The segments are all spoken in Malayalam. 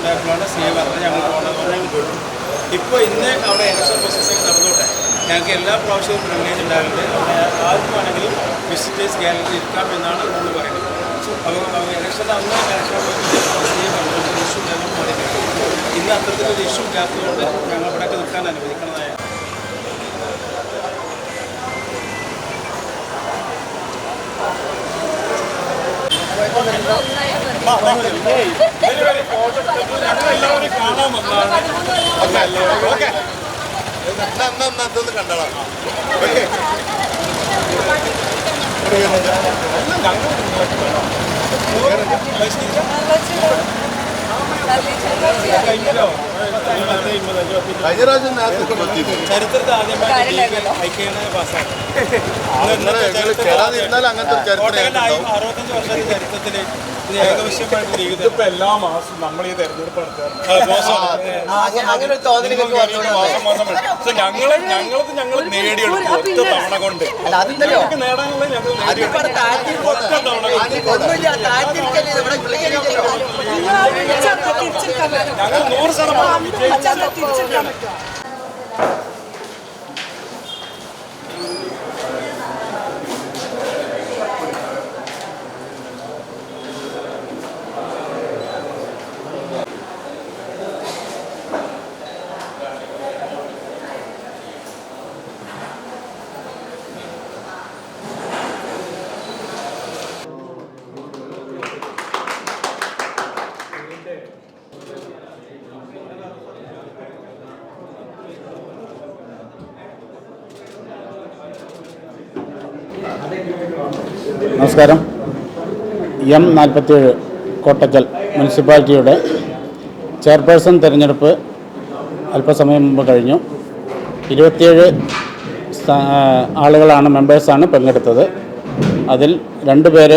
ഉണ്ടായപ്പോഴാണ് സി പറഞ്ഞത് ഞങ്ങൾ പോകണമെന്ന് പോയി. ഇപ്പോൾ ഇന്ന് അവിടെ ഇലക്ഷൻ പ്രോസസ്സിങ് നടന്നോട്ടെ, ഞങ്ങൾക്ക് എല്ലാ പ്രാവശ്യവും പ്രിവിലേജ് ഉണ്ടാകുന്നത് അവിടെ ആർക്കും വേണമെങ്കിലും വിസിറ്റേഴ്സ് ഗാലറി ഇരിക്കാം എന്നാണ് നമ്മൾ പറയുന്നത്. അപ്പോൾ ഇലക്ഷൻ അന്ന് ഇലക്ഷൻ ഇഷ്യൂ ഉണ്ടാകുമ്പോൾ പറയുന്നത് ഇന്ന് അത്തരത്തിലൊരു ഇഷ്യൂ ഇല്ലാത്തതുകൊണ്ട് ഞങ്ങൾ ഇവിടെയൊക്കെ നിൽക്കാൻ അനുവദിക്കുന്നതായ ഞങ്ങളെല്ലാവരും കാണാൻ വന്നതാണ്. അതൊന്ന് കണ്ടോളാം. കഴിഞ്ഞ പ്രാവശ്യം ചരിത്രത്തിൽ ആദ്യമായി പാസ്സാണ്. 65 വർഷത്തെ ചരിത്രത്തിൽ ഇതിപ്പോ എല്ലാ മാസം നമ്മൾ ഈ തെരഞ്ഞെടുപ്പ് ഞങ്ങൾ നേടിയെടുക്കും ഒറ്റ തവണ കൊണ്ട്. നേടാനുള്ളത് ഞങ്ങൾ ഒറ്റ തവണ ഞങ്ങൾ 100% വിജയിച്ചു. നമസ്കാരം. M47 കോട്ടക്കൽ മുനിസിപ്പാലിറ്റിയുടെ ചെയർപേഴ്സൺ തിരഞ്ഞെടുപ്പ് അല്പസമയം മുമ്പ് കഴിഞ്ഞു. 27 ആളുകളാണ് മെമ്പേഴ്സാണ് പങ്കെടുത്തത്. അതിൽ 2 പേർ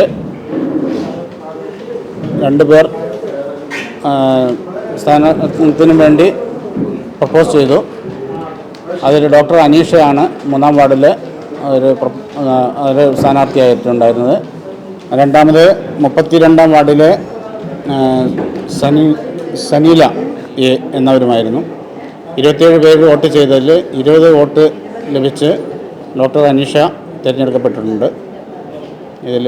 സ്ഥാനത്തിന് വേണ്ടി പ്രപ്പോസ് ചെയ്തു. അതിൽ ഡോക്ടർ അനീഷയാണ് 3-ാം വാർഡിൽ ഒരു സ്ഥാനാർത്ഥിയായിട്ടുണ്ടായിരുന്നത്. രണ്ടാമത് 32-ാം വാർഡിലെ സനീല എ എന്നവരുമായിരുന്നു. 27 പേര് വോട്ട് ചെയ്തതിൽ 20 വോട്ട് ലഭിച്ച് ഡോക്ടർ അനീഷ തിരഞ്ഞെടുക്കപ്പെട്ടിട്ടുണ്ട്. ഇതിൽ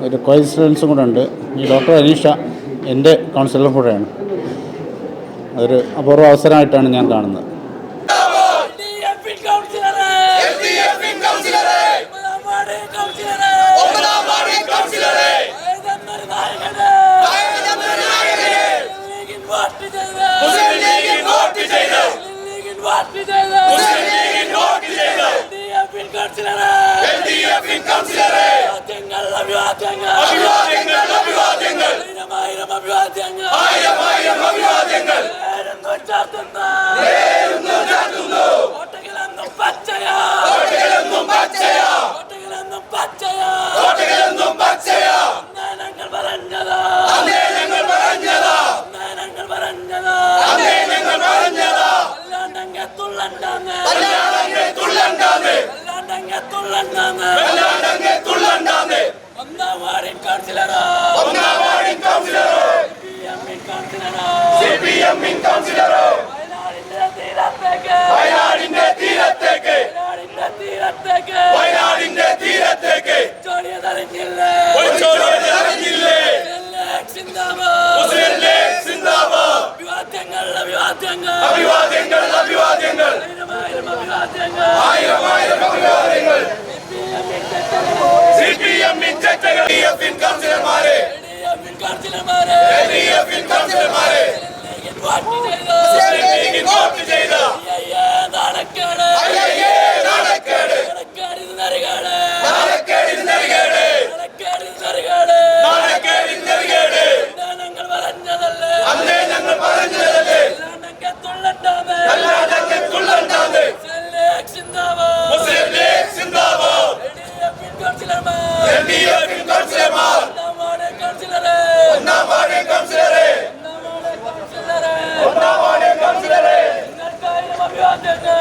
ഒരു കോയിൻസിഡൻസും കൂടെ ഉണ്ട്. ഈ ഡോക്ടർ അനീഷ എൻ്റെ കൗൺസിലറും കൂടെയാണ്. അതൊരു അപൂർവ അവസരമായിട്ടാണ് ഞാൻ കാണുന്നത്.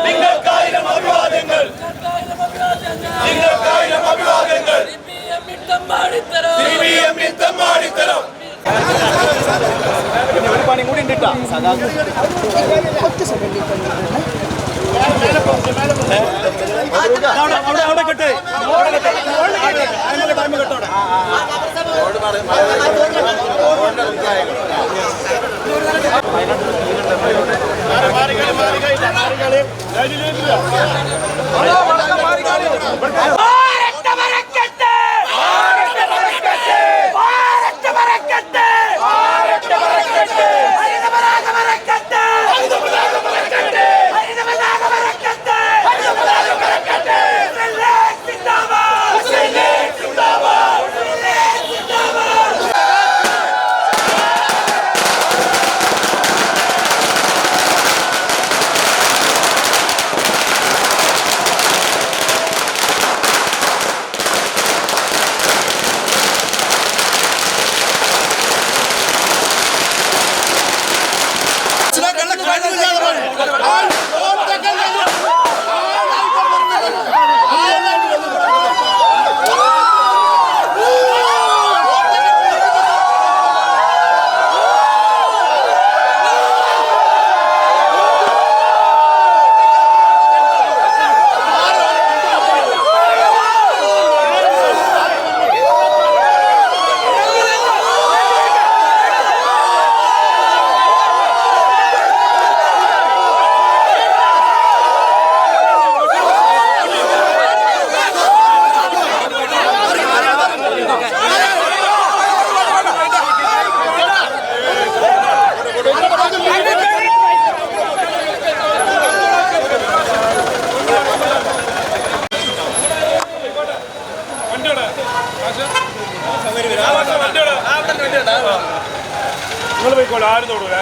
നിങ്ങൾക്കായിരം അഭിവാദ്യങ്ങൾ. ഒറ്റ സെക്കൻഡിൽ നിങ്ങൾ പോയിക്കോളൂ, ആരും തൊടൂല.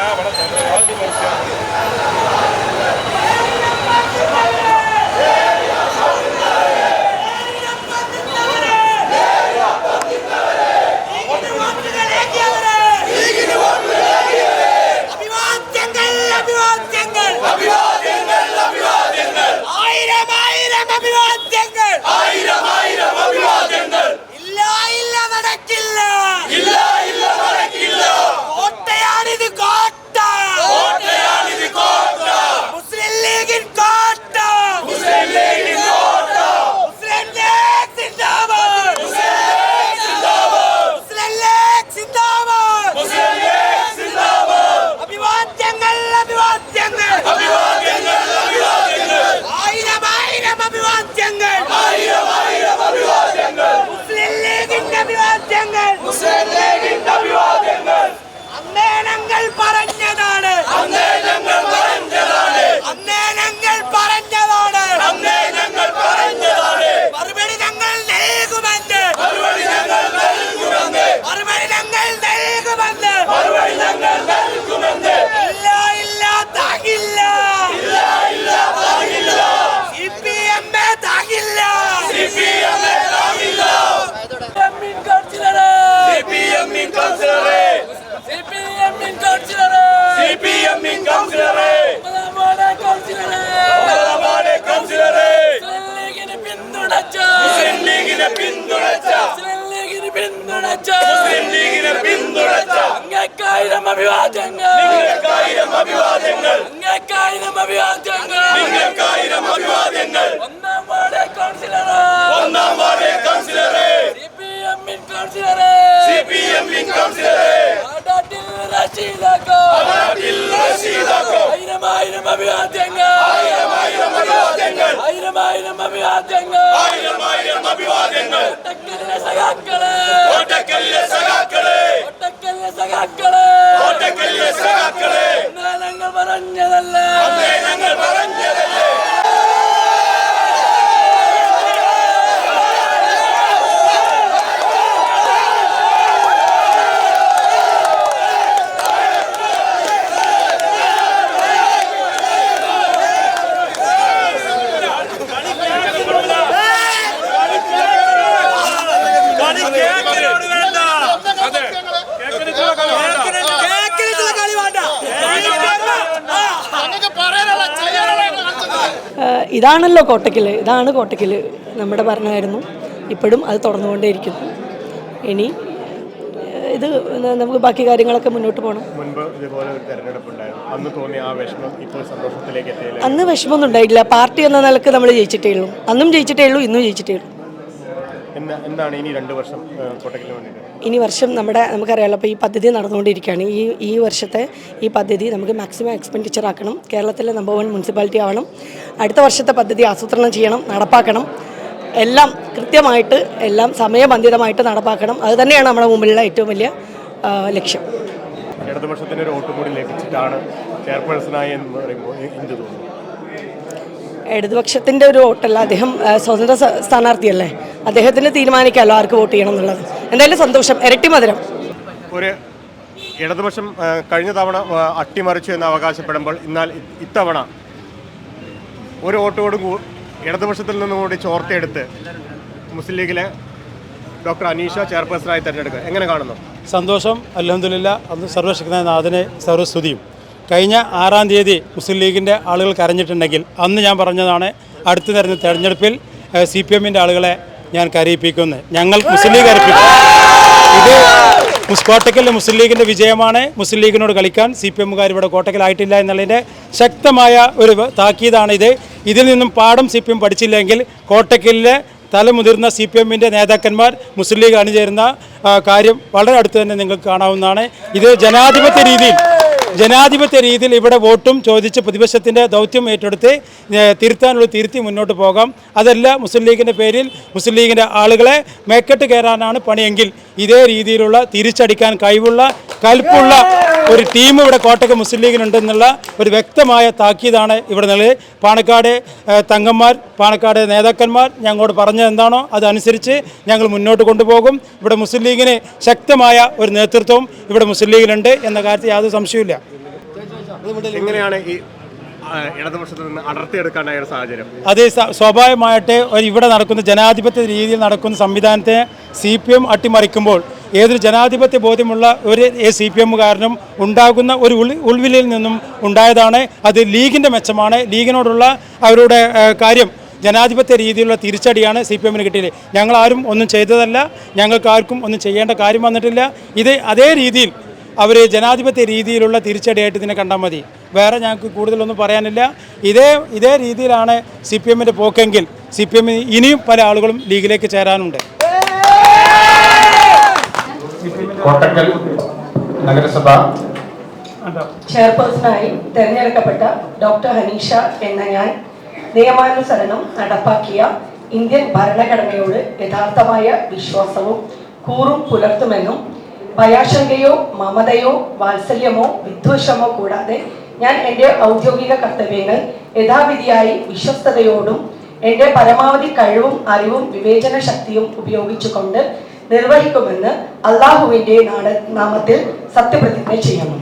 ഇതാണല്ലോ കോട്ടക്കൽ, ഇതാണ് കോട്ടക്കൽ. നമ്മുടെ ഭരണമായിരുന്നു, ഇപ്പോഴും അത് തുടർന്നുകൊണ്ടേയിരിക്കുന്നു. ഇനി ഇത് നമുക്ക് ബാക്കി കാര്യങ്ങളൊക്കെ മുന്നോട്ട് പോകണം. മുൻപ് ഇതുപോലെ ഒരു തെരഞ്ഞെടുപ്പ് ഉണ്ടായിരുന്നു, അന്ന് തോന്നിയ ആ വിഷമം ഇപ്പോൾ സന്തോഷത്തിലേക്ക് എത്തിയില്ല? അന്ന് വിഷമമൊന്നും ഉണ്ടായിട്ടില്ല. പാർട്ടി എന്ന നിലക്ക് നമ്മൾ ജയിച്ചിട്ടേ ഉള്ളൂ. അന്നും ജയിച്ചിട്ടേ ഉള്ളൂ, ഇന്നും ജയിച്ചിട്ടേ ഉള്ളൂ. എന്താണ് ഇനി 2 വർഷം കോട്ടയ്ക്കലിന് വേണ്ടിയിട്ട്? ഇനി വർഷം നമുക്കറിയാമല്ലോ, അപ്പോൾ ഈ പദ്ധതി നടന്നുകൊണ്ടിരിക്കുകയാണ്. ഈ വർഷത്തെ ഈ പദ്ധതി നമുക്ക് മാക്സിമം എക്സ്പെൻഡിച്ചർ ആക്കണം. കേരളത്തിലെ നമ്പർ 1 മുനിസിപ്പാലിറ്റി ആവണം. അടുത്ത വർഷത്തെ പദ്ധതി ആസൂത്രണം ചെയ്യണം, നടപ്പാക്കണം. എല്ലാം കൃത്യമായിട്ട്, എല്ലാം സമയബന്ധിതമായിട്ട് നടപ്പാക്കണം. അത് തന്നെയാണ് നമ്മുടെ മുമ്പിലുള്ള ഏറ്റവും വലിയ ലക്ഷ്യം. ഇടതുപക്ഷത്തിൻ്റെ ഒരു വോട്ട് കൂടി ലഭിച്ചിട്ടാണ് ചെയർപേഴ്സണായി എന്ന് പറയുമ്പോൾ എന്ത് തോന്നുന്നു? ഇടതുപക്ഷത്തിൻ്റെ ഒരു വോട്ടല്ല, അദ്ദേഹം സ്വതന്ത്ര സ്ഥാനാർത്ഥിയല്ലേ, അദ്ദേഹത്തിന് തീരുമാനിക്കാമല്ലോ ആർക്ക് വോട്ട് ചെയ്യണം എന്നുള്ളത്. എന്തായാലും സന്തോഷം, ഇരട്ടി മധുരം. ഒരു ഇടതുപക്ഷം കഴിഞ്ഞ തവണ അട്ടിമറിച്ചു എന്ന് അവകാശപ്പെടുമ്പോൾ, എന്നാൽ ഇത്തവണ ഒരു വോട്ടോടും ഇടതുപക്ഷത്തിൽ നിന്നും കൂടി ചോർത്തിയെടുത്ത് മുസ്ലിം ലീഗിലെ ഡോക്ടർ അനീഷ ചെയർപേഴ്സണായി തിരഞ്ഞെടുക്കുക എങ്ങനെ കാണുന്നു? സന്തോഷം, അൽഹംദുലില്ലാ. അന്ന് സർവശക്തനായ നാഥനെ സർവ്വസ്തുതിയും. കഴിഞ്ഞ 6-ാം തീയതി മുസ്ലിം ലീഗിൻ്റെ ആളുകൾ കരഞ്ഞിട്ടുണ്ടെങ്കിൽ അന്ന് ഞാൻ പറഞ്ഞതാണ്, അടുത്ത് വരുന്ന തെരഞ്ഞെടുപ്പിൽ CPM-ൻ്റെ ആളുകളെ ഞാൻ കരയിപ്പിക്കുന്നു. ഞങ്ങൾ മുസ്ലിം ലീഗ് കരയിപ്പിക്കും. ഇത് കോട്ടക്കലിലെ മുസ്ലിം ലീഗിൻ്റെ വിജയമാണ്. മുസ്ലിം ലീഗിനോട് കളിക്കാൻ CPM-കാർ ഇവിടെ കോട്ടക്കലായിട്ടില്ല എന്നുള്ളതിൻ്റെ ശക്തമായ ഒരു താക്കീതാണ് ഇത്. ഇതിൽ നിന്നും പാഠം CPM പഠിച്ചില്ലെങ്കിൽ കോട്ടക്കലിലെ തലമുതിർന്ന CPM-ൻ്റെ നേതാക്കന്മാർ മുസ്ലിം ലീഗ് അണിചേരുന്ന കാര്യം വളരെ അടുത്ത് തന്നെ നിങ്ങൾക്ക് കാണാവുന്നതാണ്. ഇത് ജനാധിപത്യ രീതിയിൽ ഇവിടെ വോട്ടും ചോദിച്ച് പ്രതിപക്ഷത്തിൻ്റെ ദൗത്യം ഏറ്റെടുത്ത് തിരുത്താനുള്ള തിരുത്തി മുന്നോട്ട് പോകാം. അതല്ല മുസ്ലിം ലീഗിൻ്റെ പേരിൽ മുസ്ലിം ലീഗിൻ്റെ ആളുകളെ മേക്കെട്ട് കയറാനാണ് പണിയെങ്കിൽ ഇതേ രീതിയിലുള്ള തിരിച്ചടിക്കാൻ കഴിവുള്ള കൽപ്പുള്ള ഒരു ടീം ഇവിടെ കോട്ടയ്ക്ക് മുസ്ലിം ലീഗിനുണ്ടെന്നുള്ള ഒരു വ്യക്തമായ താക്കീതാണ് ഇവിടെ നിലവിൽ. പാണക്കാട് തങ്ങന്മാർ, പാണക്കാട് നേതാക്കന്മാർ ഞങ്ങളോട് പറഞ്ഞത് എന്താണോ അതനുസരിച്ച് ഞങ്ങൾ മുന്നോട്ട് കൊണ്ടുപോകും. ഇവിടെ മുസ്ലിം ലീഗിന് ശക്തമായ ഒരു നേതൃത്വം ഇവിടെ മുസ്ലിം ലീഗിലുണ്ട് എന്ന കാര്യത്തിൽ യാതൊരു സംശയമില്ല. എങ്ങനെയാണ് ഈ ഇടതുപക്ഷത്തിൽ നിന്ന് അടർത്തിയെടുക്കാനായ ഒരു സാഹചര്യം? അത് സ്വാഭാവികമായിട്ട് ഇവിടെ നടക്കുന്ന ജനാധിപത്യ രീതിയിൽ നടക്കുന്ന സംവിധാനത്തെ CPM അട്ടിമറിക്കുമ്പോൾ ഏതൊരു ജനാധിപത്യ ബോധ്യമുള്ള ഒരു CPM-കാരനും ഉണ്ടാകുന്ന ഒരു ഉൾവിളിയിൽ നിന്നും ഉണ്ടായതാണ്. അത് ലീഗിൻ്റെ മെച്ചമാണ്. ലീഗിനോടുള്ള അവരുടെ കാര്യം ജനാധിപത്യ രീതിയിലുള്ള തിരിച്ചടിയാണ് CPM-ന് കിട്ടിയത്. ഞങ്ങളാരും ഒന്നും ചെയ്തതല്ല, ഞങ്ങൾക്കാർക്കും ഒന്നും ചെയ്യേണ്ട കാര്യം വന്നിട്ടില്ല. ഇത് അതേ രീതിയിൽ അവർ ജനാധിപത്യ രീതിയിലുള്ള തിരിച്ചടിയായിട്ട് ഇതിനെ കണ്ടാൽ മതി. വേറെ ഞങ്ങൾക്ക് കൂടുതലൊന്നും പറയാനില്ല. ഇതേ രീതിയിലാണ് CPM-ൻ്റെ പോക്കെങ്കിൽ CPM ഇനിയും പല ആളുകളും ലീഗിലേക്ക് ചേരാനുണ്ട്. കോട്ടക്കൽ നഗരസഭ ചെയർപേഴ്സണായി തിരഞ്ഞെടുക്കപ്പെട്ട ഡോക്ടർ അനീഷ എന്ന ഞാൻ നിയമാനുസരണം നടപ്പാക്കിയ ഇന്ത്യൻ ഭരണഘടനയോട് യഥാർത്ഥമായ വിശ്വാസവും കൂറും പുലർത്തുമെന്നും ഭയാശങ്കയോ മമതയോ വാത്സല്യമോ വിദ്വേഷമോ കൂടാതെ ഞാൻ എൻ്റെ ഔദ്യോഗിക കർത്തവ്യങ്ങൾ യഥാവിധിയായി വിശ്വസ്തയോടും എൻ്റെ പരമാവധി കഴിവും അറിവും വിവേചന ശക്തിയും ഉപയോഗിച്ചുകൊണ്ട് നിർവഹിക്കുമെന്ന് അള്ളാഹുവിൻ്റെ നാമത്തിൽ സത്യപ്രതിജ്ഞ ചെയ്യുന്നു.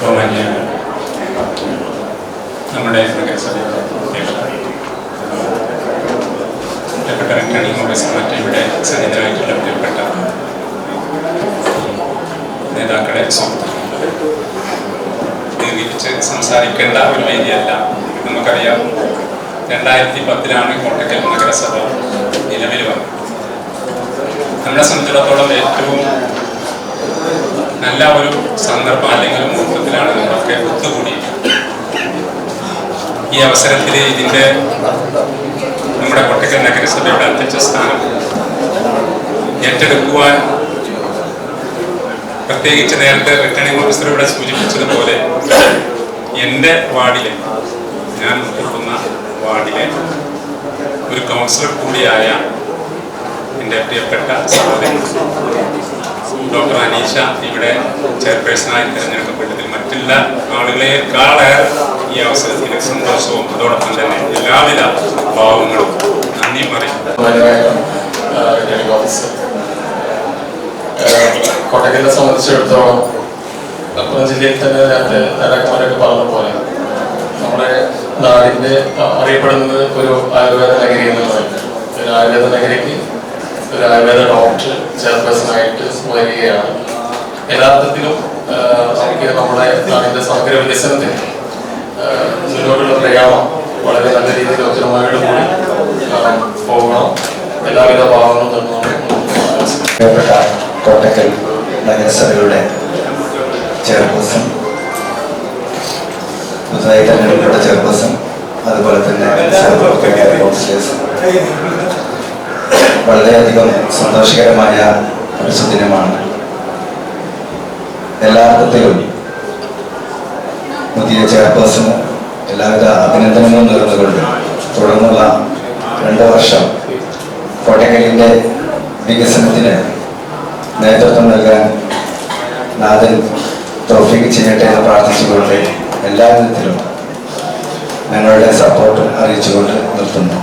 Bagaimana നമ്മുടെ നഗരസഭയുടെ പ്രിയപ്പെട്ട റിട്ടേണിംഗ് ഓഫീസർമാരുടെ ഇവിടെ സന്നിധരായിട്ടുള്ള പ്രിയപ്പെട്ട നേതാക്കളെ സുഹൃത്തുക്കളെ, ദീർഘിപ്പിച്ച് സംസാരിക്കേണ്ട ഒരു വേദിയല്ല. നമുക്കറിയാം, 2010 കോട്ടക്കൽ നഗരസഭ നിലവിൽ വന്നു. നമ്മളെ സംബന്ധിച്ചിടത്തോളം ഏറ്റവും നല്ല ഒരു സന്ദർഭം അല്ലെങ്കിൽ മുഹൂർത്തത്തിലാണ് നമ്മളൊക്കെ ഒത്തുകൂടിയത്. ഈ അവസരത്തിൽ ഇതിൻ്റെ നമ്മുടെ കോട്ടക്കൽ നഗരസഭയുടെ അധ്യക്ഷ സ്ഥാനം ഏറ്റെടുക്കുവാൻ, പ്രത്യേകിച്ച് നേരത്തെ റിട്ടേണിംഗ് ഓഫീസർ ഇവിടെ സൂചിപ്പിച്ചതുപോലെ എൻ്റെ വാർഡിലെ, ഞാൻ ഉൾപ്പെടുന്ന വാർഡിലെ ഒരു കൗൺസിലർ കൂടിയായ എൻ്റെ പ്രിയപ്പെട്ട സഹോദരി ഡോക്ടർ അനീഷ ഇവിടെ ചെയർപേഴ്സണായി തിരഞ്ഞെടുക്കപ്പെട്ടതിൽ മറ്റുള്ള ആളുകളെക്കാളേറെ ഈ അവസരത്തിൽ സന്തോഷവും അതോടൊപ്പം തന്നെ എല്ലാവിധ ഭാവങ്ങളും നന്ദിയും അറിയിക്കുന്നു. കോട്ടക്കലിനെ സംബന്ധിച്ചിടത്തോളം മലപ്പുറം ജില്ലയിൽ തന്നെ നേരത്തെ നേതാക്കന്മാരൊക്കെ പറഞ്ഞ പോലെ നമ്മുടെ നാടിൻ്റെ അറിയപ്പെടുന്നത് ഒരു ആയുർവേദ നഗരി എന്നുള്ളതാണ്. ഒരു ആയുർവേദ നഗരിക്ക് ഒരു ആയുർവേദ ഡോക്ടർ ചെയർപേഴ്സണായിട്ട് വരികയാണ്. യഥാർത്ഥത്തിലും എനിക്ക് നമ്മുടെ നാടിൻ്റെ സമഗ്ര വികസനത്തിന് മുന്നോട്ടുള്ള പ്രയാണം വളരെ നല്ല രീതിയിൽ ഒത്തൊരുമയോട് കൂടി പോകണം. എല്ലാവിധ ഭാവങ്ങളും പ്രിയപ്പെട്ട കോട്ടക്കൽ നഗരസഭയുടെ ചെയർപേഴ്സൺ, പുതുതായി തെരഞ്ഞെടുക്കപ്പെട്ട ചെയർപേഴ്സൺ, അതുപോലെ തന്നെ കൗൺസിലേഴ്സ്, വളരെയധികം സന്തോഷകരമായ ഒരു സുദിനമാണ്. എല്ലാ അർത്ഥത്തിലും പുതിയ ചെയർപേഴ്സണ് എല്ലാവിധ അഭിനന്ദനങ്ങളും നേർന്നുകൊണ്ട് തുടർന്നുള്ള 2 വർഷം കോട്ടക്കലിൻ്റെ വികസനത്തിന് നേതൃത്വം നൽകാൻ നാഥൻ തൗഫീഖ് ചെയ്യട്ടെ എന്ന് പ്രാർത്ഥിച്ചുകൊണ്ട് എല്ലാ വിധത്തിലും ഞങ്ങളുടെ സപ്പോർട്ട് അറിയിച്ചുകൊണ്ട് നിർത്തുന്നു.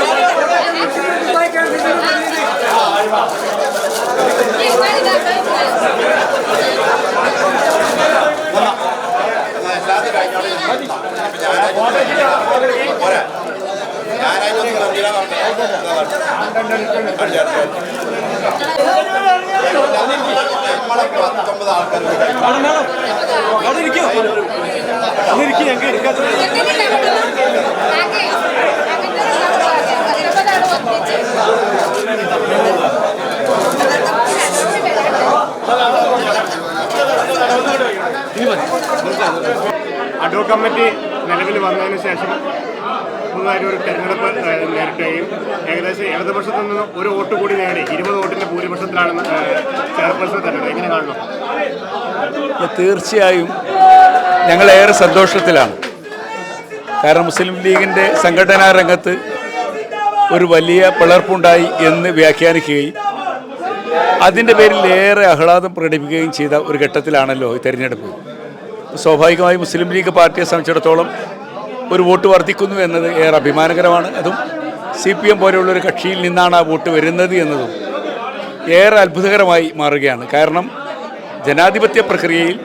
Gracias. നമ്മളെ 19 ആൾക്കാർ അഡ്വോ കമ്മിറ്റി നിലവിൽ വന്നതിന് ശേഷം പുതുതായിട്ട് ഒരു തെരഞ്ഞെടുപ്പ് നേരിടുകയും ഏകദേശം ഇടതുപക്ഷത്തിൽ നിന്ന് ഒരു വോട്ട് കൂടി നേടി 20 വോട്ടിൻ്റെ ഭൂരിപക്ഷത്തിലാണ് ചെയർപേഴ്സൺ തെരഞ്ഞെടുപ്പ്. എങ്ങനെ കാണണം? തീർച്ചയായും ഞങ്ങളേറെ സന്തോഷത്തിലാണ്. കാരണം മുസ്ലിം ലീഗിൻ്റെ സംഘടനാ രംഗത്ത് ഒരു വലിയ പിളർപ്പുണ്ടായി എന്ന് വ്യാഖ്യാനിക്കുകയും അതിൻ്റെ പേരിൽ ഏറെ ആഹ്ലാദം പ്രകടിപ്പിക്കുകയും ചെയ്ത ഒരു ഘട്ടത്തിലാണല്ലോ ഈ തെരഞ്ഞെടുപ്പ്. സ്വാഭാവികമായി മുസ്ലിം ലീഗ് പാർട്ടിയെ സംബന്ധിച്ചിടത്തോളം ഒരു വോട്ട് വർദ്ധിക്കുന്നു എന്നത് ഏറെ അഭിമാനകരമാണ്. അതും CPM പോലെയുള്ളൊരു കക്ഷിയിൽ നിന്നാണ് ആ വോട്ട് വരുന്നത് എന്നതും ഏറെ അത്ഭുതകരമായി മാറുകയാണ്. കാരണം ജനാധിപത്യ പ്രക്രിയയിൽ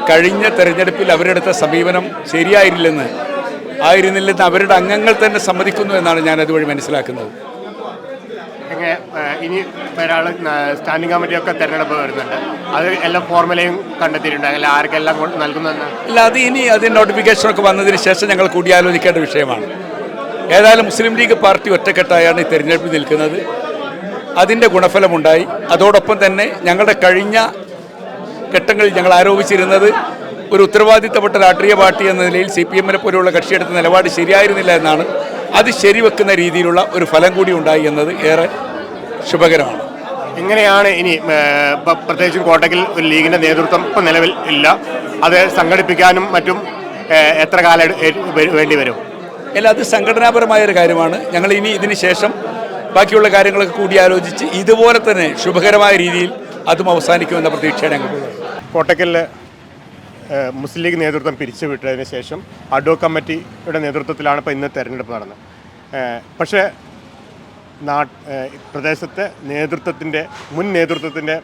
കഴിഞ്ഞ തെരഞ്ഞെടുപ്പിൽ അവരെടുത്ത സമീപനം ശരിയായിരുന്നില്ലെന്ന് അവരുടെ അംഗങ്ങൾ തന്നെ സമ്മതിക്കുന്നു എന്നാണ് ഞാൻ അതുവഴി മനസ്സിലാക്കുന്നത്. ഇനി ഒരാൾ സ്റ്റാൻഡിംഗ് കമ്മിറ്റിയൊക്കെ തെരഞ്ഞെടുപ്പ് വരുന്നുണ്ട്. അത് എല്ലാം ഫോർമുലയും കണ്ടെത്തിയിട്ടുണ്ട്. അങ്ങനെ ആർക്കെല്ലാം നൽകുന്നതെന്ന് ഇല്ല, അത് ഇനി അതിൻ്റെ നോട്ടിഫിക്കേഷനൊക്കെ വന്നതിന് ശേഷം ഞങ്ങൾ കൂടിയാലോചിക്കേണ്ട വിഷയമാണ്. ഏതായാലും മുസ്ലിം ലീഗ് പാർട്ടി ഒറ്റക്കെട്ടായാണ് ഈ തെരഞ്ഞെടുപ്പിൽ നിൽക്കുന്നത്. അതിൻ്റെ ഗുണഫലമുണ്ടായി. അതോടൊപ്പം തന്നെ ഞങ്ങളുടെ കഴിഞ്ഞ ഘട്ടങ്ങളിൽ ഞങ്ങൾ ആരോപിച്ചിരുന്നത് ഒരു ഉത്തരവാദിത്തപ്പെട്ട രാഷ്ട്രീയ പാർട്ടി എന്ന നിലയിൽ CPM-നെ പോലെയുള്ള കക്ഷിയെടുത്ത നിലപാട് ശരിയായിരുന്നില്ല എന്നാണ്. അത് ശരിവെക്കുന്ന രീതിയിലുള്ള ഒരു ഫലം കൂടി ഉണ്ടായി എന്നത് ഏറെ ശുഭകരമാണ്. എങ്ങനെയാണ് ഇനി പ്രത്യേകിച്ചും കോട്ടക്കൽ ഒരു ലീഗിൻ്റെ നേതൃത്വം ഇപ്പം നിലവിൽ ഇല്ല, അത് സംഘടിപ്പിക്കാനും മറ്റും എത്ര കാലം വേണ്ടി വരും? അല്ല, അത് സംഘടനാപരമായൊരു കാര്യമാണ്. ഞങ്ങൾ ഇനി ഇതിന് ശേഷം ബാക്കിയുള്ള കാര്യങ്ങളൊക്കെ കൂടിയാലോചിച്ച് ഇതുപോലെ തന്നെ ശുഭകരമായ രീതിയിൽ അതും അവസാനിക്കുമെന്ന പ്രതീക്ഷയാണ് ഞങ്ങൾക്കുള്ളത്. കോട്ടക്കലിലെ മുസ്ലിം ലീഗ് നേതൃത്വം പിരിച്ചുവിട്ടതിന് ശേഷം അഡ്വോ കമ്മിറ്റിയുടെ നേതൃത്വത്തിലാണ് ഇപ്പോൾ ഇന്ന് തെരഞ്ഞെടുപ്പ് നടന്നത്. പക്ഷേ പ്രദേശത്തെ മുൻ നേതൃത്വത്തിൻ്റെ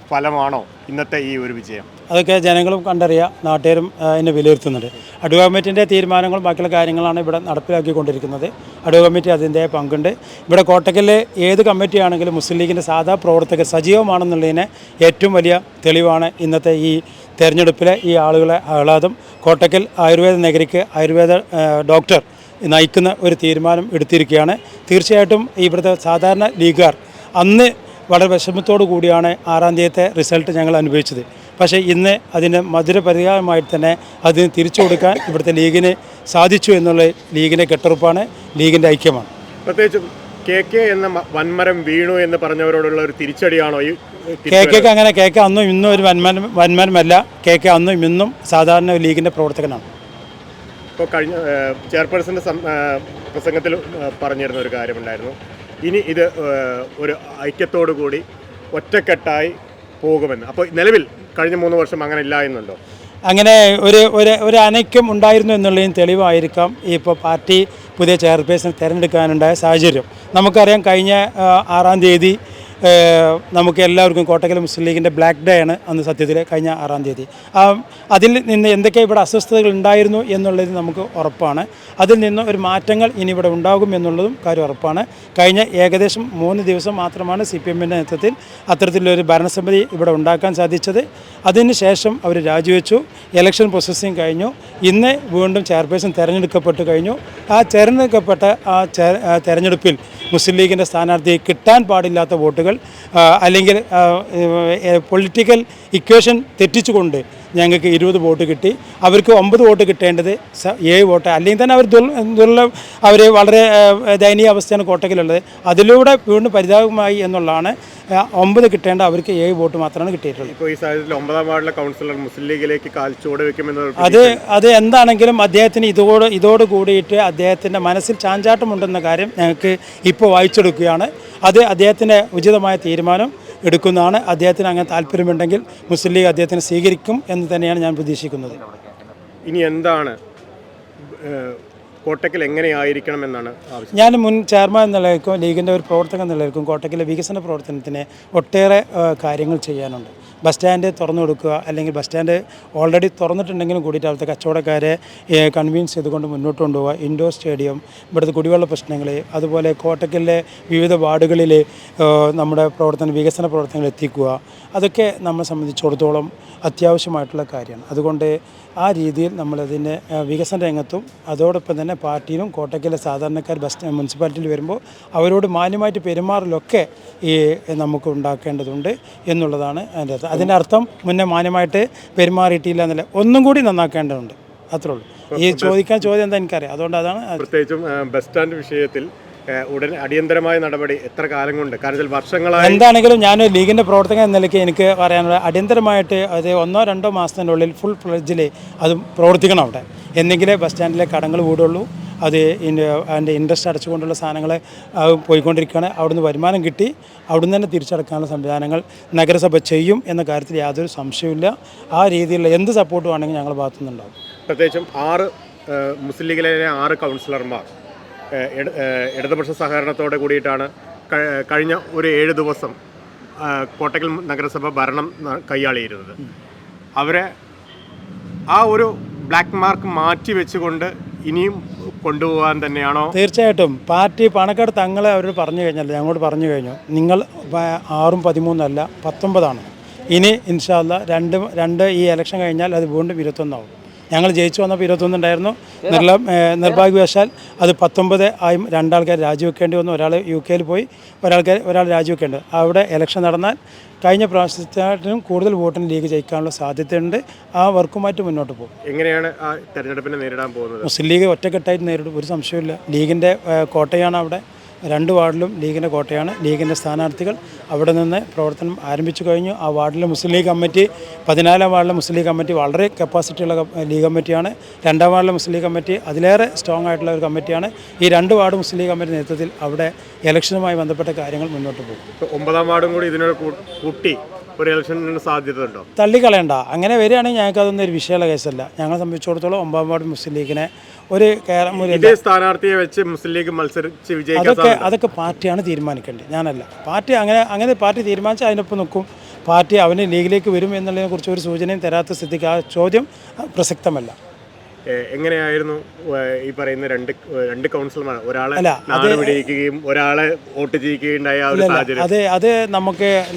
ഫലമാണോ ഇന്നത്തെ ഈ ഒരു വിജയം? അതൊക്കെ ജനങ്ങളും കണ്ടറിയുക, നാട്ടുകാരും എന്നെ വിലയിരുത്തുന്നുണ്ട്. അഡ്വോ കമ്മിറ്റിൻ്റെ തീരുമാനങ്ങളും ബാക്കിയുള്ള കാര്യങ്ങളാണ് ഇവിടെ നടപ്പിലാക്കിക്കൊണ്ടിരിക്കുന്നത്. അഡ്വോ കമ്മിറ്റി അതിൻ്റെ പങ്കുണ്ട്. ഇവിടെ കോട്ടക്കലിലെ ഏത് കമ്മിറ്റിയാണെങ്കിലും മുസ്ലിം ലീഗിൻ്റെ സാധാ പ്രവർത്തകർ സജീവമാണെന്നുള്ളതിന് ഏറ്റവും വലിയ തെളിവാണ് ഇന്നത്തെ ഈ തെരഞ്ഞെടുപ്പിലെ ഈ ആളുകളെ ആഹ്ലാദം. കോട്ടക്കൽ ആയുർവേദ നഗരിക്ക് ആയുർവേദ ഡോക്ടർ നയിക്കുന്ന ഒരു തീരുമാനം എടുത്തിരിക്കുകയാണ്. തീർച്ചയായിട്ടും ഇവിടുത്തെ സാധാരണ ലീഗുകാർ അന്ന് വളരെ വിഷമത്തോടു കൂടിയാണ് 6-ാം തീയതിയത്തെ റിസൾട്ട് ഞങ്ങൾ അനുഭവിച്ചത്. പക്ഷേ ഇന്ന് അതിന് മധുരപരിഹാരമായിട്ട് തന്നെ അതിന് തിരിച്ചു കൊടുക്കാൻ ഇവിടുത്തെ ലീഗിന് സാധിച്ചു എന്നുള്ള ലീഗിൻ്റെ കെട്ടുറപ്പാണ്, ലീഗിൻ്റെ ഐക്യമാണ്. പ്രത്യേകിച്ചും KK എന്ന വൻമരം വീണു എന്ന് പറഞ്ഞവരോടുള്ള ഒരു തിരിച്ചടിയാണോ ഈ KK അങ്ങനെ KK അന്നും ഇന്നും ഒരു വൻമരമല്ല. KK അന്നും ഇന്നും സാധാരണ ലീഗിൻ്റെ പ്രവർത്തകനാണ്. ഇപ്പോൾ കഴിഞ്ഞ ചെയർപേഴ്സൻ്റെ പ്രസംഗത്തിൽ പറഞ്ഞിരുന്ന ഒരു കാര്യമുണ്ടായിരുന്നു, ഇനി ഇത് ഒരു ഐക്യത്തോടു കൂടി ഒറ്റക്കെട്ടായി പോകുമെന്ന്. അപ്പോൾ നിലവിൽ കഴിഞ്ഞ 3 വർഷം അങ്ങനെ ഇല്ല എന്നുണ്ടോ? അങ്ങനെ ഒരു അനൈക്യം ഉണ്ടായിരുന്നു എന്നുള്ളതിന് തെളിവായിരിക്കാം ഇപ്പോൾ പാർട്ടി പുതിയ ചെയർപേഴ്സൺ തിരഞ്ഞെടുക്കാനുണ്ടായ സാഹചര്യം. നമുക്കറിയാം, കഴിഞ്ഞ 6-ാം തീയതി നമുക്ക് എല്ലാവർക്കും കോട്ടക്കൽ മുസ്ലിം ലീഗിൻ്റെ ബ്ലാക്ക് ഡേ ആണ് അന്ന് സത്യത്തിൽ കഴിഞ്ഞ 6-ാം തീയതി. അതിൽ നിന്ന് എന്തൊക്കെ ഇവിടെ അസ്വസ്ഥതകൾ ഉണ്ടായിരുന്നു എന്നുള്ളത് നമുക്ക് ഉറപ്പാണ്. അതിൽ നിന്ന് ഒരു മാറ്റങ്ങൾ ഇനി ഇവിടെ ഉണ്ടാകും എന്നുള്ളതും കാര്യം ഉറപ്പാണ്. കഴിഞ്ഞ ഏകദേശം 3 ദിവസം മാത്രമാണ് CPM-ൻ്റെ നേതൃത്വത്തിൽ അത്തരത്തിലൊരു ഭരണസമിതി ഇവിടെ ഉണ്ടാക്കാൻ സാധിച്ചത്. അതിന് ശേഷം അവർ രാജിവെച്ചു. ഇലക്ഷൻ പ്രോസസ്സിങ് കഴിഞ്ഞു. ഇന്ന് വീണ്ടും ചെയർപേഴ്സൺ തിരഞ്ഞെടുക്കപ്പെട്ട് കഴിഞ്ഞു. ആ തിരഞ്ഞെടുക്കപ്പെട്ട തെരഞ്ഞെടുപ്പിൽ മുസ്ലിം ലീഗിൻ്റെ സ്ഥാനാർത്ഥി കിട്ടാൻ പാടില്ലാത്ത വോട്ടുകൾ അല്ലെങ്കിൽ പൊളിറ്റിക്കൽ ഇക്വേഷൻ തെറ്റിച്ചുകൊണ്ട് ഞങ്ങൾക്ക് 20 വോട്ട് കിട്ടി. അവർക്ക് 9 വോട്ട് കിട്ടേണ്ടത് 7 വോട്ട്. അല്ലെങ്കിൽ തന്നെ അവർ വളരെ ദയനീയ അവസ്ഥയാണ് കോട്ടക്കലുള്ളത്. അതിലൂടെ വീണ്ടും പരിതാപമായി എന്നുള്ളതാണ്. 9 കിട്ടേണ്ട അവർക്ക് 7 വോട്ട് മാത്രമാണ് കിട്ടിയിട്ടുള്ളത്. ഇപ്പോൾ ഈ സാഹചര്യത്തിൽ 9-ാം വാർഡിലെ കൗൺസിലർ മുസ്ലിം ലീഗിലേക്ക് കാൽച്ചുവട് വെക്കുമെന്ന് അത് എന്താണെങ്കിലും അദ്ദേഹത്തിന് ഇതോട് കൂടിയിട്ട് അദ്ദേഹത്തിൻ്റെ മനസ്സിൽ ചാഞ്ചാട്ടമുണ്ടെന്ന കാര്യം ഞങ്ങൾക്ക് ഇപ്പോൾ വായിച്ചെടുക്കുകയാണ്. അത് അദ്ദേഹത്തിൻ്റെ ഉചിതമായ തീരുമാനം എടുക്കുന്നതാണ്. അദ്ദേഹത്തിന് അങ്ങനെ താല്പര്യമുണ്ടെങ്കിൽ മുസ്ലിം ലീഗ് അദ്ദേഹത്തിന് സ്വീകരിക്കും എന്ന് തന്നെയാണ് ഞാൻ പ്രതീക്ഷിക്കുന്നത്. ഇനി എന്താണ് കോട്ടക്കൽ എങ്ങനെയായിരിക്കണം എന്നാണ് ആവശ്യം? ഞാൻ മുൻ ചെയർമാൻ എന്നുള്ളവർക്കും ലീഗിൻ്റെ ഒരു പ്രവർത്തകൻ എന്നുള്ളവർക്കും കോട്ടക്കലിലെ വികസന പ്രവർത്തനത്തിന് ഒട്ടേറെ കാര്യങ്ങൾ ചെയ്യാനുണ്ട്. ബസ് സ്റ്റാൻഡ് തുറന്നു കൊടുക്കുക, അല്ലെങ്കിൽ ബസ് സ്റ്റാൻഡ് ഓൾറെഡി തുറന്നിട്ടുണ്ടെങ്കിലും കൂടിയിട്ട് അവിടുത്തെ കച്ചവടക്കാരെ കൺവീൻസ് ചെയ്തുകൊണ്ട് മുന്നോട്ട് കൊണ്ടുപോകുക. ഇൻഡോർ സ്റ്റേഡിയം, ഇവിടുത്തെ കുടിവെള്ള പ്രശ്നങ്ങൾ, അതുപോലെ കോട്ടക്കലിലെ വിവിധ വാർഡുകളിൽ നമ്മുടെ വികസന പ്രവർത്തനങ്ങൾ എത്തിക്കുക, അതൊക്കെ നമ്മളെ സംബന്ധിച്ചിടത്തോളം അത്യാവശ്യമായിട്ടുള്ള കാര്യമാണ്. അതുകൊണ്ട് ആ രീതിയിൽ നമ്മളതിൻ്റെ വികസന രംഗത്തും അതോടൊപ്പം തന്നെ പാർട്ടിയിലും കോട്ടക്കലിലെ സാധാരണക്കാർ മുനിസിപ്പാലിറ്റിയിൽ വരുമ്പോൾ അവരോട് മാന്യമായിട്ട് പെരുമാറലൊക്കെ നമുക്ക് ഉണ്ടാക്കേണ്ടതുണ്ട് എന്നുള്ളതാണ് അതിൻ്റെ അർത്ഥം. മുന്നേ മാന്യമായിട്ട് പെരുമാറിയിട്ടില്ല എന്നല്ല, ഒന്നും കൂടി നന്നാക്കേണ്ടതുണ്ട്, അത്രേ ഉള്ളൂ. ഈ ചോദ്യം എന്താ എനിക്കറിയാം, അതുകൊണ്ട് അതാണ്. പ്രത്യേകിച്ചും ബസ് സ്റ്റാൻഡ് വിഷയത്തിൽ ഉടൻ അടിയന്തരമായ നടപടി എത്ര കാലം കൊണ്ട്, കാരണം വർഷങ്ങളായി എന്താണെങ്കിലും ഞാൻ ലീഗിൻ്റെ പ്രവർത്തകൻ എന്ന നിലയ്ക്ക് എനിക്ക് പറയാനുള്ള അടിയന്തരമായിട്ട് അത് 1-2 മാസത്തിൻ്റെ ഉള്ളിൽ ഫുൾ ഫ്ലെഡ്ജിൽ അത് പ്രവർത്തിക്കണം അവിടെ, എന്നെങ്കിലേ ബസ് സ്റ്റാൻഡിലെ കടങ്ങൾ കൂടുള്ളൂ. അത് അതിൻ്റെ ഇൻട്രസ്റ്റ് അടച്ചുകൊണ്ടുള്ള സാധനങ്ങൾ പോയിക്കൊണ്ടിരിക്കുകയാണ്. അവിടുന്ന് വരുമാനം കിട്ടി അവിടുന്ന് തന്നെ തിരിച്ചടക്കാനുള്ള സംവിധാനങ്ങൾ നഗരസഭ ചെയ്യും എന്ന കാര്യത്തിൽ യാതൊരു സംശയവുമില്ല. ആ രീതിയിലുള്ള എന്ത് സപ്പോർട്ടും ആണെങ്കിൽ ഞങ്ങളുടെ ഭാഗത്തുനിന്നുണ്ടാകും. പ്രത്യേകിച്ചും 6 മുസ്ലിം ലീഗിലെ 6 കൗൺസിലർമാർ ഇടതുപക്ഷ സഹകരണത്തോടെ കൂടിയിട്ടാണ് കഴിഞ്ഞ ഒരു 7 ദിവസം കോട്ടക്കൽ നഗരസഭ ഭരണം കൈയാളിയിരുന്നത്. അവരെ ആ ഒരു ബ്ലാക്ക് മാർക്ക് മാറ്റി വെച്ചുകൊണ്ട് ഇനിയും കൊണ്ടുപോകാൻ തന്നെയാണോ? തീർച്ചയായിട്ടും പാർട്ടി പാണക്കാട് തങ്ങളെ അവരോട് പറഞ്ഞു കഴിഞ്ഞാൽ, ഞങ്ങളോട് പറഞ്ഞു കഴിഞ്ഞു, നിങ്ങൾ 6ഉം 13 അല്ല 19 ഇനി ഇൻഷാ അല്ലാ രണ്ട് ഈ ഇലക്ഷൻ കഴിഞ്ഞാൽ അത് വീണ്ടും 21 ആവും. ഞങ്ങൾ ജയിച്ചു വന്നപ്പോൾ 21 ഉണ്ടായിരുന്നു. നിർഭാഗ്യവശാൽ അത് 19 ആയും 2 ആൾക്കാർ രാജിവെക്കേണ്ടി വന്നു. ഒരാൾ UK പോയി, ഒരാൾ രാജിവെക്കേണ്ടത്. അവിടെ ഇലക്ഷൻ നടന്നാൽ കഴിഞ്ഞ പ്രാവശ്യത്തിനും കൂടുതൽ വോട്ടിന് ലീഗ് ജയിക്കാനുള്ള സാധ്യതയുണ്ട്. ആ വർക്കുമായിട്ട് മുന്നോട്ട് പോകും. എങ്ങനെയാണ് ആ തെരഞ്ഞെടുപ്പിനെ നേരിടാൻ പോകുന്നത്? മുസ്ലിം ലീഗ് ഒറ്റക്കെട്ടായിട്ട് നേരിടും, ഒരു സംശയമില്ല. ലീഗിൻ്റെ കോട്ടയാണ് അവിടെ, 2 വാർഡിലും ലീഗിൻ്റെ കോട്ടയാണ്. ലീഗിൻ്റെ സ്ഥാനാർത്ഥികൾ അവിടെ നിന്ന് പ്രവർത്തനം ആരംഭിച്ചു കഴിഞ്ഞു. ആ വാർഡിലെ മുസ്ലിം ലീഗ് കമ്മിറ്റി, 14-ാം വാർഡിലെ മുസ്ലിം ലീഗ് കമ്മിറ്റി വളരെ കപ്പാസിറ്റിയുള്ള ലീഗ് കമ്മിറ്റിയാണ്. 2-ാം വാർഡിലെ മുസ്ലിം ലീഗ് കമ്മിറ്റി അതിലേറെ സ്ട്രോങ് ആയിട്ടുള്ള ഒരു കമ്മിറ്റിയാണ്. ഈ 2 വാർഡ് മുസ്ലിം ലീഗ് കമ്മിറ്റി നേതൃത്വത്തിൽ അവിടെ ഇലക്ഷനുമായി ബന്ധപ്പെട്ട കാര്യങ്ങൾ മുന്നോട്ട് പോകും. 9-ാം വാർഡും കൂടി ഇതിനോട് കൂട്ടി ഒരു ഇലക്ഷന് സാധ്യത ഉണ്ടോ? തള്ളിക്കളയണ്ട. അങ്ങനെ വരികയാണെങ്കിൽ ഞങ്ങൾക്ക് അതൊന്നും ഒരു വിഷയമുള്ള കേസല്ല. ഞങ്ങളെ സംബന്ധിച്ചിടത്തോളം 9-ാം വാർഡ് മുസ്ലിം ലീഗിനെ ഒരു സ്ഥാനാർത്ഥിയെ വെച്ച് മുസ്ലിം ലീഗ് മത്സരിച്ച് വിജയിക്കാൻ അതൊക്കെ പാർട്ടിയാണ് തീരുമാനിക്കേണ്ടത്, ഞാനല്ല. പാർട്ടി അങ്ങനെ പാർട്ടി തീരുമാനിച്ചാൽ അതിനൊപ്പം നിൽക്കും. പാർട്ടി അവന് ലീഗിലേക്ക് വരും എന്നുള്ളതിനെ കുറിച്ച് ഒരു സൂചനയും തരാത്ത സ്ഥിതിക്ക് ആ ചോദ്യം പ്രസക്തമല്ല. എങ്ങനെയായിരുന്നു ഈ പറയുന്ന രണ്ട് കൗൺസിലർമാർ, ഒരാളെ നാട് വിടുകയും ഒരാളെ വോട്ട് ചെയ്യിക്കുകയുണ്ടായ ആ ഒരു സാഹചര്യം? അത്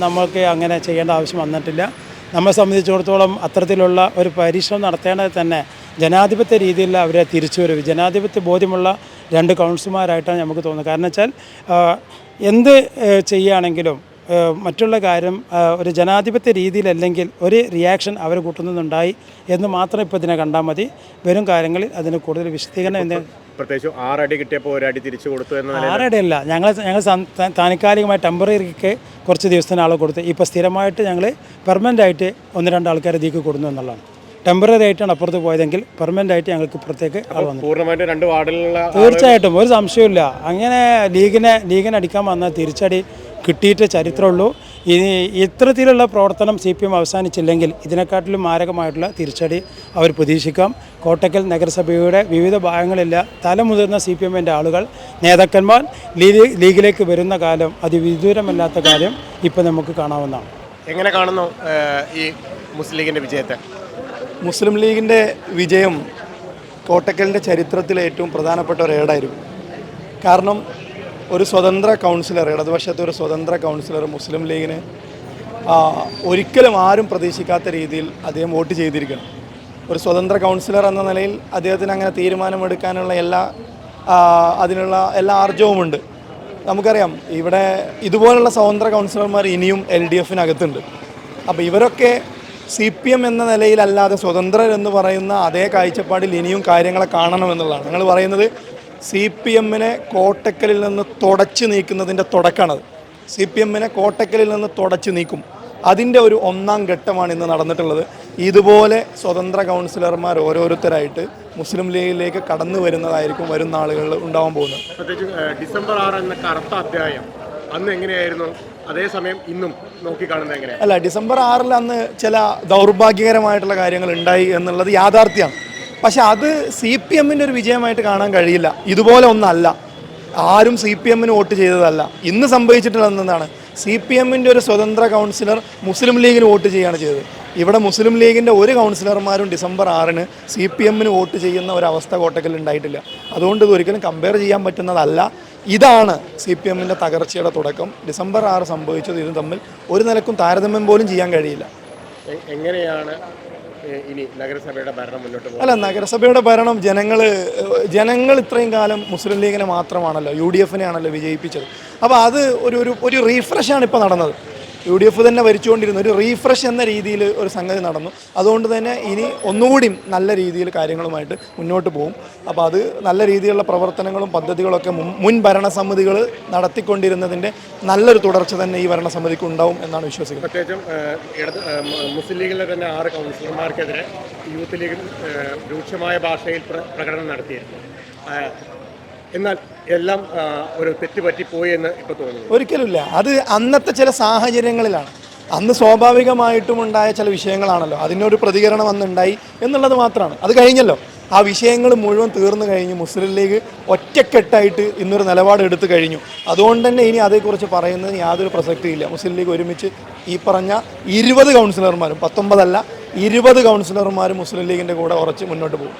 നമുക്ക് അങ്ങനെ ചെയ്യേണ്ട ആവശ്യം വന്നിട്ടില്ല. നമ്മെ സംബന്ധിച്ചിടത്തോളം അത്തരത്തിലുള്ള ഒരു പരിശ്രമം നടത്തേണ്ടത് തന്നെ ജനാധിപത്യ രീതിയിൽ അവരെ തിരിച്ചുവരവ്, ജനാധിപത്യ ബോധ്യമുള്ള 2 കൗൺസിലർമാരായിട്ടാണ് നമുക്ക് തോന്നുന്നത്. കാരണം വെച്ചാൽ എന്ത് ചെയ്യുകയാണെങ്കിലും മറ്റുള്ള കാര്യം ഒരു ജനാധിപത്യ രീതിയിലല്ലെങ്കിൽ ഒരു റിയാക്ഷൻ അവർ കൂട്ടുന്നുണ്ടായി എന്ന് മാത്രം ഇപ്പോൾ ഇതിനെ കണ്ടാൽ മതി. വരും കാര്യങ്ങളിൽ അതിന് കൂടുതൽ വിശദീകരണം പ്രത്യേകിച്ച് 6 അടി കിട്ടിയപ്പോൾ 1 അടി തിരിച്ചു കൊടുത്തു എന്ന 6 അടിയല്ല, ഞങ്ങൾ താൽക്കാലികമായി ടെമ്പററിക്ക് കുറച്ച് ദിവസത്തിന് ആളെ കൊടുത്ത് ഇപ്പോൾ സ്ഥിരമായിട്ട് ഞങ്ങൾ പെർമനൻ്റ് ആയിട്ട് 1-2 ആൾക്കാർ ഇതിലേക്ക് കൊടുന്നു എന്നുള്ളതാണ്. ടെമ്പററി ആയിട്ടാണ് അപ്പുറത്ത് പോയതെങ്കിൽ പെർമനൻ്റ് ആയിട്ട് ഞങ്ങൾക്ക് ഇപ്പുറത്തേക്ക് ആൾ വന്നു. പൂർണ്ണമായിട്ട് 2 വാർഡിലുള്ള തീർച്ചയായിട്ടും ഒരു സംശയമില്ല. അങ്ങനെ ലീഗിനെ അടിക്കാൻ വന്നാൽ തിരിച്ചടി കിട്ടിയിട്ട് ചരിത്രമുള്ളൂ. ഇനി ഇത്തരത്തിലുള്ള പ്രവർത്തനം CPM അവസാനിച്ചില്ലെങ്കിൽ ഇതിനെക്കാട്ടിലും മാരകമായിട്ടുള്ള തിരിച്ചടി അവർ പ്രതീക്ഷിക്കാം. കോട്ടക്കൽ നഗരസഭയുടെ വിവിധ ഭാഗങ്ങളില്ല തലമുതിർന്ന CPMൻ്റെ ആളുകൾ, നേതാക്കന്മാർ ലീഗിലേക്ക് വരുന്ന കാലം അതിവിദൂരമല്ലാത്ത കാര്യം ഇപ്പം നമുക്ക് കാണാവുന്നതാണ്. എങ്ങനെ കാണുന്നു ഈ മുസ്ലിം ലീഗിൻ്റെ വിജയത്തെ? മുസ്ലിം ലീഗിൻ്റെ വിജയം കോട്ടക്കലിൻ്റെ ചരിത്രത്തിലെ ഏറ്റവും പ്രധാനപ്പെട്ട ഒരു ഏടായിരിക്കും. കാരണം ഒരു സ്വതന്ത്ര കൗൺസിലർ, ഇടതുപക്ഷത്തെ ഒരു സ്വതന്ത്ര കൗൺസിലർ മുസ്ലിം ലീഗിന് ഒരിക്കലും ആരും പ്രതീക്ഷിക്കാത്ത രീതിയിൽ അദ്ദേഹം വോട്ട് ചെയ്തിരിക്കണം. ഒരു സ്വതന്ത്ര കൗൺസിലർ എന്ന നിലയിൽ അദ്ദേഹത്തിന് അങ്ങനെ തീരുമാനമെടുക്കാനുള്ള അതിനുള്ള എല്ലാ ആർജവുമുണ്ട്. നമുക്കറിയാം ഇവിടെ ഇതുപോലുള്ള സ്വതന്ത്ര കൗൺസിലർമാർ ഇനിയും LDFനകത്തുണ്ട്. അപ്പോൾ ഇവരൊക്കെ CPM എന്ന നിലയിലല്ലാതെ സ്വതന്ത്രർ എന്ന് പറയുന്ന അതേ കാഴ്ചപ്പാടിൽ ഇനിയും കാര്യങ്ങളെ കാണണമെന്നുള്ളതാണ്. ഞങ്ങൾ പറയുന്നത് CPMനെ കോട്ടക്കലിൽ നിന്ന് തുടച്ചു നീക്കുന്നതിൻ്റെ തുടക്കമാണത്. CPMനെ കോട്ടക്കലിൽ നിന്ന് തുടച്ചു നീക്കും. അതിൻ്റെ ഒരു 1ാം ഘട്ടമാണ് ഇന്ന് നടന്നിട്ടുള്ളത്. ഇതുപോലെ സ്വതന്ത്ര കൗൺസിലർമാർ ഓരോരുത്തരായിട്ട് മുസ്ലിം ലീഗിലേക്ക് കടന്നു വരുന്നതായിരിക്കും വരും നാളുകളിൽ ഉണ്ടാവാൻ പോകുന്നത്. പ്രത്യേകിച്ച് ഡിസംബർ 6 എന്ന കറുത്ത അധ്യായം അന്ന് എങ്ങനെയായിരുന്നു, അതേസമയം ഇന്നും നോക്കിക്കാണുന്നത് എങ്ങനെയാണ്? അല്ല, ഡിസംബർ 6 അന്ന് ചില ദൗർഭാഗ്യകരമായിട്ടുള്ള കാര്യങ്ങൾ ഉണ്ടായി എന്നുള്ളത് യാഥാർത്ഥ്യമാണ്. പക്ഷെ അത് CPM-ൻ്റെ ഒരു വിജയമായിട്ട് കാണാൻ കഴിയില്ല. ഇതുപോലെ ഒന്നല്ല, ആരും CPM-ന് വോട്ട് ചെയ്തതല്ല. ഇന്ന് സംഭവിച്ചിട്ടുള്ളത് എന്താണ്? CPM-ൻ്റെ ഒരു സ്വതന്ത്ര കൗൺസിലർ മുസ്ലിം ലീഗിന് വോട്ട് ചെയ്യുകയാണ് ചെയ്തത്. ഇവിടെ മുസ്ലിം ലീഗിൻ്റെ ഒരു കൗൺസിലർമാരും ഡിസംബർ 6-ന് CPM-ന് വോട്ട് ചെയ്യുന്ന ഒരവസ്ഥ കോട്ടക്കൽ ഉണ്ടായിട്ടില്ല. അതുകൊണ്ട് ഇത് ഒരിക്കലും കമ്പയർ ചെയ്യാൻ പറ്റുന്നതല്ല. ഇതാണ് CPM-ൻ്റെ തകർച്ചയുടെ തുടക്കം. ഡിസംബർ 6 സംഭവിച്ചത് ഇതും തമ്മിൽ ഒരു നിലക്കും താരതമ്യം പോലും ചെയ്യാൻ കഴിയില്ല. എങ്ങനെയാണ് ഇനി നഗരസഭയുടെ ഭരണം മുന്നോട്ട് പോകുന്നത്? അല്ല, നഗരസഭയുടെ ഭരണം ജനങ്ങൾ ഇത്രയും കാലം മുസ്ലിം ലീഗിനെ മാത്രമാണല്ലോ, UDF-നെ ആണല്ലോ വിജയിപ്പിച്ചത്. അപ്പോൾ അത് ഒരു റീഫ്രഷാണ് ഇപ്പോൾ നടന്നത്. UDF തന്നെ ഭരിച്ചുകൊണ്ടിരുന്ന ഒരു റീഫ്രഷ് എന്ന രീതിയിൽ ഒരു സംഗതി നടന്നു. അതുകൊണ്ട് തന്നെ ഇനി ഒന്നുകൂടി നല്ല രീതിയിൽ കാര്യങ്ങളുമായിട്ട് മുന്നോട്ട് പോകും. അപ്പോൾ അത് നല്ല രീതിയിലുള്ള പ്രവർത്തനങ്ങളും പദ്ധതികളൊക്കെ മുൻ ഭരണസമിതികൾ നടത്തിക്കൊണ്ടിരുന്നതിൻ്റെ നല്ലൊരു തുടർച്ച തന്നെ ഈ ഭരണസമിതിക്ക് ഉണ്ടാവും എന്നാണ് വിശ്വസിക്കുന്നത്. പ്രത്യേകിച്ചും മുസ്ലിം ലീഗിലെ തന്നെ 6 കൗൺസിലർമാർക്കെതിരെ യൂത്ത് ലീഗിൽ രൂക്ഷമായ ഭാഷയിൽ പ്രകടനം നടത്തിയിരുന്നു. എന്നാൽ എല്ലാം ഒരു തെറ്റ് പറ്റിപ്പോയി എന്ന് ഇപ്പോൾ തോന്നുന്നു. ഒരിക്കലുമില്ല. അത് അന്നത്തെ ചില സാഹചര്യങ്ങളിലാണ്. അന്ന് സ്വാഭാവികമായിട്ടും ഉണ്ടായ ചില വിഷയങ്ങളാണല്ലോ, അതിനൊരു പ്രതികരണം അന്നുണ്ടായി എന്നുള്ളത് മാത്രമാണ്. അത് കഴിഞ്ഞല്ലോ, ആ വിഷയങ്ങൾ മുഴുവൻ തീർന്നു കഴിഞ്ഞു. മുസ്ലിം ലീഗ് ഒറ്റക്കെട്ടായിട്ട് ഇന്നൊരു നിലപാട് എടുത്തു കഴിഞ്ഞു. അതുകൊണ്ട് തന്നെ ഇനി അതേക്കുറിച്ച് പറയുന്നതിന് യാതൊരു പ്രസക്തിയില്ല. മുസ്ലിം ലീഗ് ഒരുമിച്ച് ഈ പറഞ്ഞ 20 കൗൺസിലർമാരും, 19 അല്ല 20 കൗൺസിലർമാരും മുസ്ലിം ലീഗിൻ്റെ കൂടെ ഉറച്ച് മുന്നോട്ട് പോകും.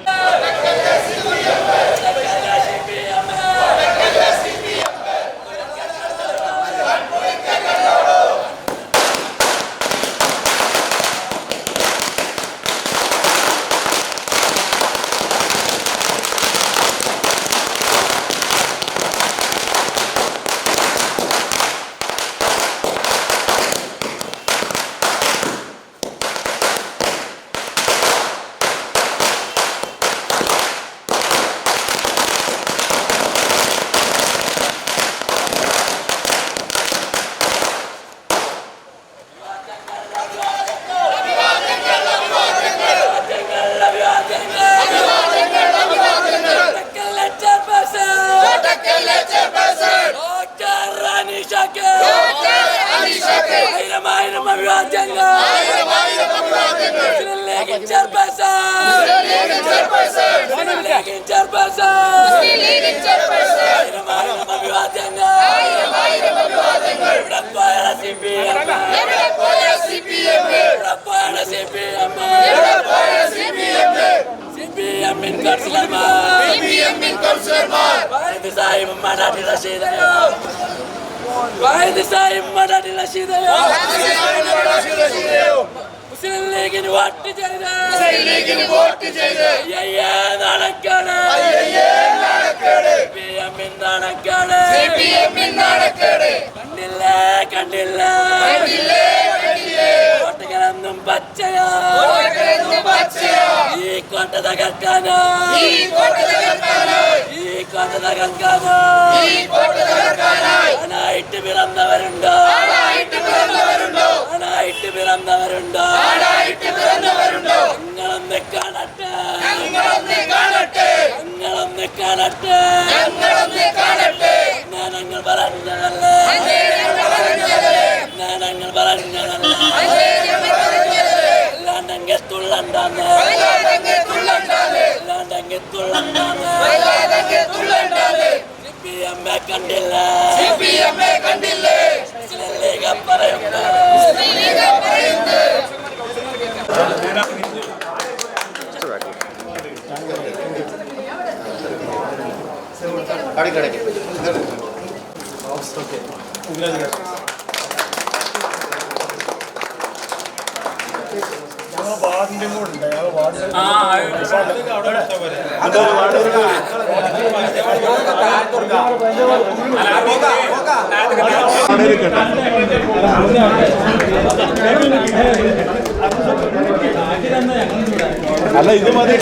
അല്ല ഇത് മതി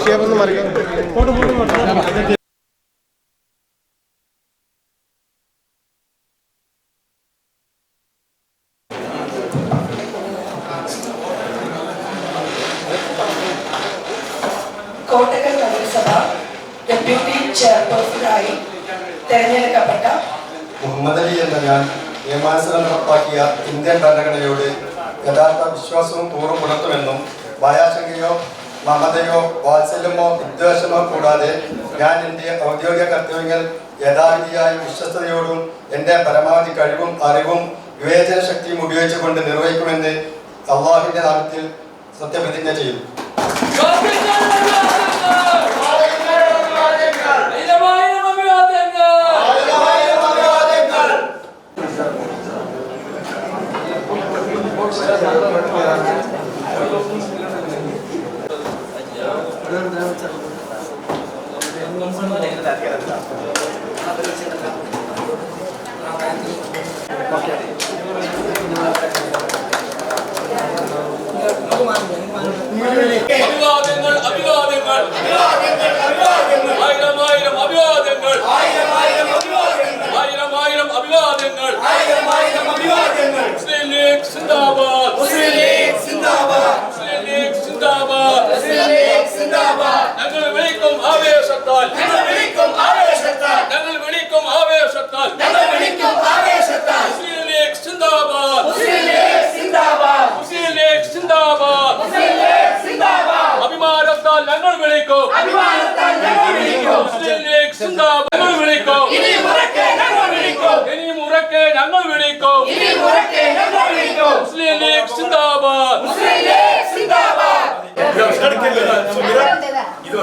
ഷേപ്പൊന്ന് മറിക്കാം. കോട്ടക്കൽ നഗരസഭ ഡെപ്യൂട്ടി ചെയർപേഴ്സണായി തെരഞ്ഞെടുക്കപ്പെട്ട മുഹമ്മദ് അലി എന്ന ഞാൻ നിയമാനുസരണം നടപ്പാക്കിയ ഇന്ത്യൻ ഭരണഘടനയോട് യഥാർത്ഥ വിശ്വാസവും കൂറും പുലർത്തുമെന്നും ഭയാശങ്കയോ മമതയോ വാത്സല്യമോ വിദ്വേഷമോ കൂടാതെ ഞാൻ എൻ്റെ ഔദ്യോഗിക കർത്തവ്യങ്ങൾ യഥാവിധിയായും വിശ്വസ്തയോടും എൻ്റെ പരമാവധി കഴിവും അറിവും വിവേചന ശക്തിയും ഉപയോഗിച്ചുകൊണ്ട് നിർവഹിക്കുമെന്ന് അള്ളാഹുവിൻ്റെ നാമത്തിൽ സത്യപ്രതിജ്ഞ ചെയ്യുന്നു. അഭിവാദ്യങ്ങൾ അഭിവാദ്യങ്ങൾ ആയിരം ആയിരം അഭിവാദ്യങ്ങൾ ആയിരം ആയിരം അഭിവാദ്യങ്ങൾ മുസ്ലിം ലീഗ് സിന്ദാബാദ് മുസ്ലിം ലീഗ് സിന്ദാബാദ് മുസ്ലിം ലീഗ് സിന്ദാബാദ് മുസ്ലിം ലീഗ് സിന്ദാബാദ് ഞങ്ങൾ വിളിക്കും ആവേശത്താൽ ഞങ്ങൾ വിളിക്കും ആവേശത്താൽ ഞങ്ങൾ വിളിക്കും ആവേശത്താൽ ഞങ്ങൾ വിളിക്കും ആവേശത്താൽ മുസ്ലിം ലീഗ് സിന്ദാബാദ് മുസ്ലിം ലീഗ് സിന്ദാബാദ് മുസ്ലിം ലീഗ് സിന്ദാബാദ് മുസ്ലിം ലീഗ് സിന്ദാബാദ് അഭിമാനത്താൽ ഞങ്ങൾ വിളിക്കും അഭിമാനത്താൽ ഞങ്ങൾ വിളിക്കും മുസ്ലിം ലീഗ് സിന്ദാബാദ് ഞങ്ങൾ വിളിക്കും ഇനി മുറക്കെ ഞങ്ങൾ വിളിക്കും ഇനി മുറക്കെ ഞങ്ങൾ വിളിക്കും ഇനി മുറക്കെ ഞങ്ങൾ വിളിക്കും മുസ്ലിം ലീഗ് സിന്ദാബാദ് മുസ്ലിം ലീഗ് സിന്ദാബാദ് ഇത്